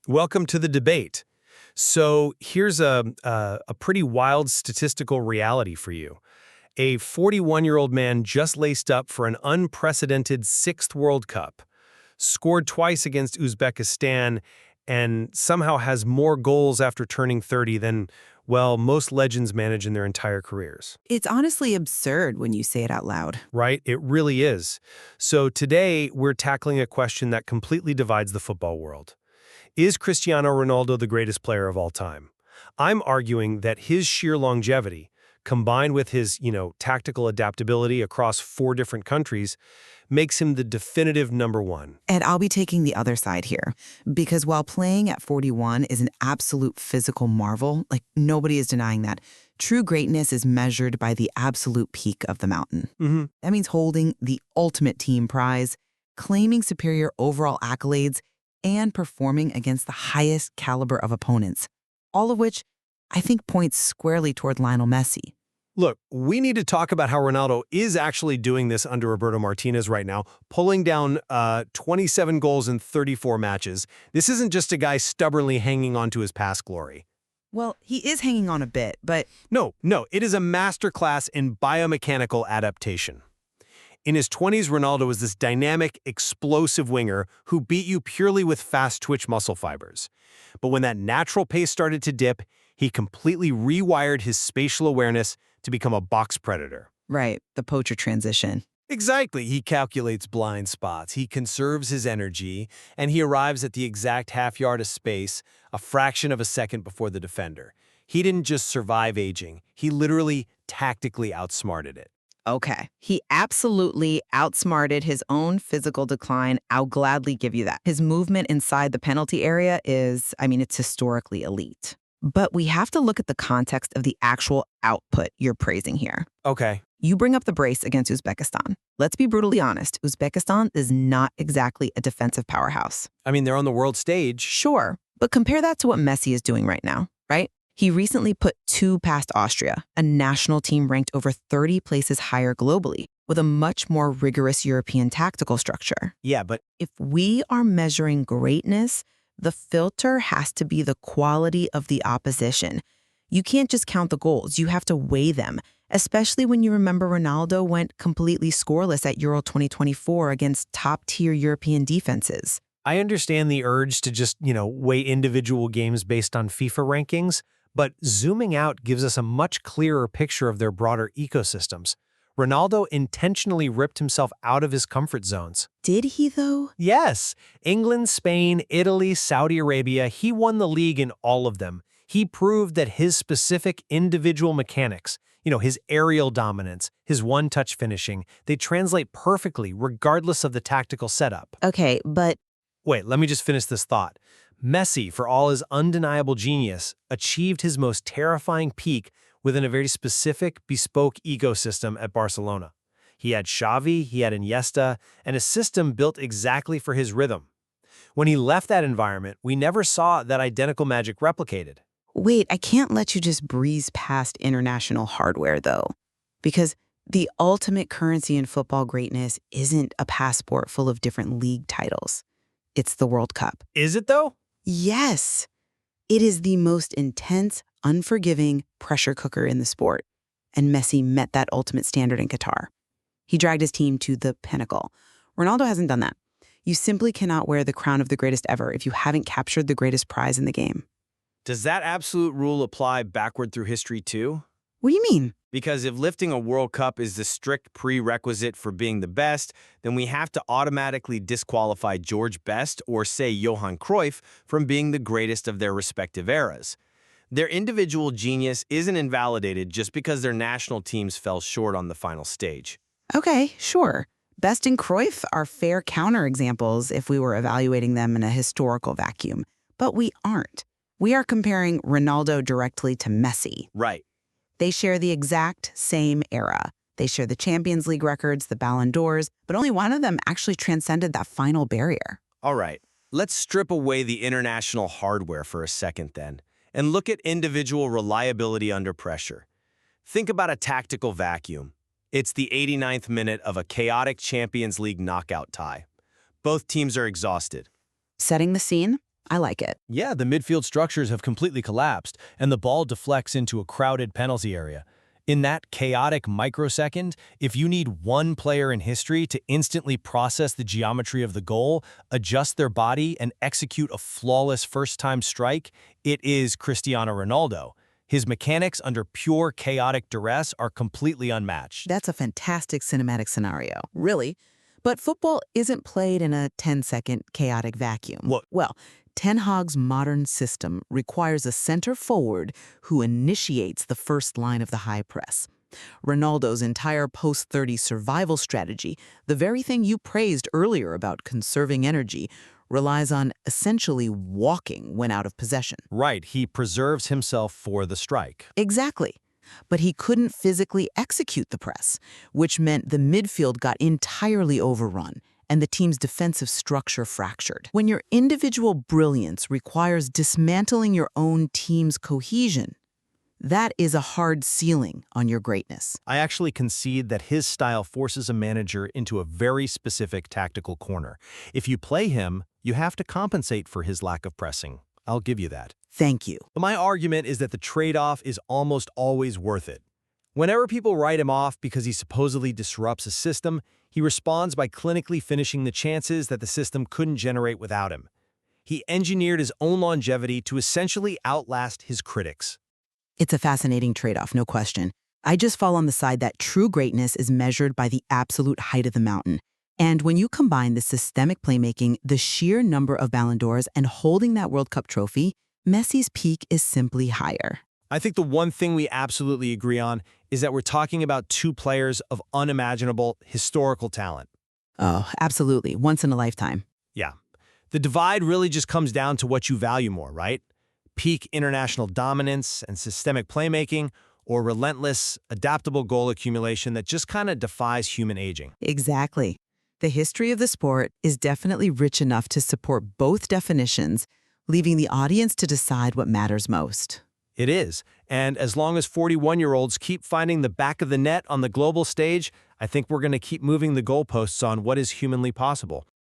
Welcome to the debate. So here's a pretty wild statistical reality for you. A 41-year-old man just laced up for an unprecedented sixth World Cup, scored twice against Uzbekistan, and somehow has more goals after turning 30 than, well, most legends manage in their entire careers. It's honestly absurd when you say it out loud. Right? It really is. So today, we're tackling a question that completely divides the football world. Is Cristiano Ronaldo the greatest player of all time? I'm arguing that his sheer longevity, combined with his, tactical adaptability across 4 different countries, makes him the definitive number one. And I'll be taking the other side here, because while playing at 41 is an absolute physical marvel, like nobody is denying that, true greatness is measured by the absolute peak of the mountain. That means holding the ultimate team prize, claiming superior overall accolades, and performing against the highest caliber of opponents, all of which I think points squarely toward Lionel Messi. Look, we need to talk about how Ronaldo is actually doing this under Roberto Martinez right now, pulling down 27 goals in 34 matches. This isn't just a guy stubbornly hanging on to his past glory. Well, he is hanging on a bit, but No, it is a masterclass in biomechanical adaptation. In his 20s, Ronaldo was this dynamic, explosive winger who beat you purely with fast twitch muscle fibers. But when that natural pace started to dip, he completely rewired his spatial awareness to become a box predator. right, the poacher transition. Exactly. He calculates blind spots, he conserves his energy, and he arrives at the exact half yard of space, a fraction of a second before the defender. He didn't just survive aging, he literally tactically outsmarted it. Okay. He absolutely outsmarted his own physical decline. I'll gladly give you that. His movement inside the penalty area it's historically elite. But we have to look at the context of the actual output you're praising here. Okay. You bring up the brace against Uzbekistan. Let's be brutally honest. Uzbekistan is not exactly a defensive powerhouse. I mean, they're on the world stage. Sure, but compare that to what Messi is doing right now, right? He recently put 2 past Austria, a national team ranked over 30 places higher globally, with a much more rigorous European tactical structure. Yeah, but If we are measuring greatness, the filter has to be the quality of the opposition. You can't just count the goals, you have to weigh them, especially when you remember Ronaldo went completely scoreless at Euro 2024 against top-tier European defenses. I understand the urge to just, weigh individual games based on FIFA rankings, but zooming out gives us a much clearer picture of their broader ecosystems. Ronaldo intentionally ripped himself out of his comfort zones. Did he, though? Yes, England, Spain, Italy, Saudi Arabia, he won the league in all of them. He proved that his specific individual mechanics, his aerial dominance, his one-touch finishing, they translate perfectly regardless of the tactical setup. Okay, but Wait, let me just finish this thought. Messi, for all his undeniable genius, achieved his most terrifying peak within a very specific, bespoke ecosystem at Barcelona. He had Xavi, he had Iniesta, and a system built exactly for his rhythm. When he left that environment, we never saw that identical magic replicated. wait, I can't let you just breeze past international hardware, though, because the ultimate currency in football greatness isn't a passport full of different league titles. It's the World Cup. Is it though? Yes, it is the most intense, unforgiving pressure cooker in the sport. And Messi met that ultimate standard in Qatar. He dragged his team to the pinnacle. Ronaldo hasn't done that. You simply cannot wear the crown of the greatest ever if you haven't captured the greatest prize in the game. Does that absolute rule apply backward through history too? What do you mean? Because if lifting a World Cup is the strict prerequisite for being the best, then we have to automatically disqualify George Best or, say, Johan Cruyff from being the greatest of their respective eras. Their individual genius isn't invalidated just because their national teams fell short on the final stage. Okay, sure. Best and Cruyff are fair counterexamples if we were evaluating them in a historical vacuum. But we aren't. We are comparing Ronaldo directly to Messi. Right. They share the exact same era. They share the Champions League records, the Ballon d'Ors, but only one of them actually transcended that final barrier. All right. Let's strip away the international hardware for a second then, and look at individual reliability under pressure. Think about a tactical vacuum. It's the 89th minute of a chaotic Champions League knockout tie. Both teams are exhausted. Setting the scene, I like it. Yeah, the midfield structures have completely collapsed, and the ball deflects into a crowded penalty area. In that chaotic microsecond, if you need one player in history to instantly process the geometry of the goal, adjust their body, and execute a flawless first-time strike, it is Cristiano Ronaldo. His mechanics under pure chaotic duress are completely unmatched. That's a fantastic cinematic scenario, really. But football isn't played in a 10-second chaotic vacuum. What? Well, Ten Hag's modern system requires a center forward who initiates the first line of the high press. Ronaldo's entire post-30 survival strategy, the very thing you praised earlier about conserving energy, relies on essentially walking when out of possession. Right, he preserves himself for the strike. Exactly. But he couldn't physically execute the press, which meant the midfield got entirely overrun and the team's defensive structure fractured. When your individual brilliance requires dismantling your own team's cohesion, that is a hard ceiling on your greatness. I actually concede that his style forces a manager into a very specific tactical corner. If you play him, you have to compensate for his lack of pressing. I'll give you that. Thank you. But my argument is that the trade-off is almost always worth it. Whenever people write him off because he supposedly disrupts a system, he responds by clinically finishing the chances that the system couldn't generate without him. He engineered his own longevity to essentially outlast his critics. It's a fascinating trade-off, no question. I just fall on the side that true greatness is measured by the absolute height of the mountain. And when you combine the systemic playmaking, the sheer number of Ballon d'Ors, and holding that World Cup trophy, Messi's peak is simply higher. I think the one thing we absolutely agree on is that we're talking about two players of unimaginable historical talent. Oh, absolutely. Once in a lifetime. Yeah. The divide really just comes down to what you value more, right? Peak international dominance and systemic playmaking, or relentless, adaptable goal accumulation that just kind of defies human aging. Exactly. The history of the sport is definitely rich enough to support both definitions, leaving the audience to decide what matters most. It is. And as long as 41-year-olds keep finding the back of the net on the global stage, I think we're going to keep moving the goalposts on what is humanly possible.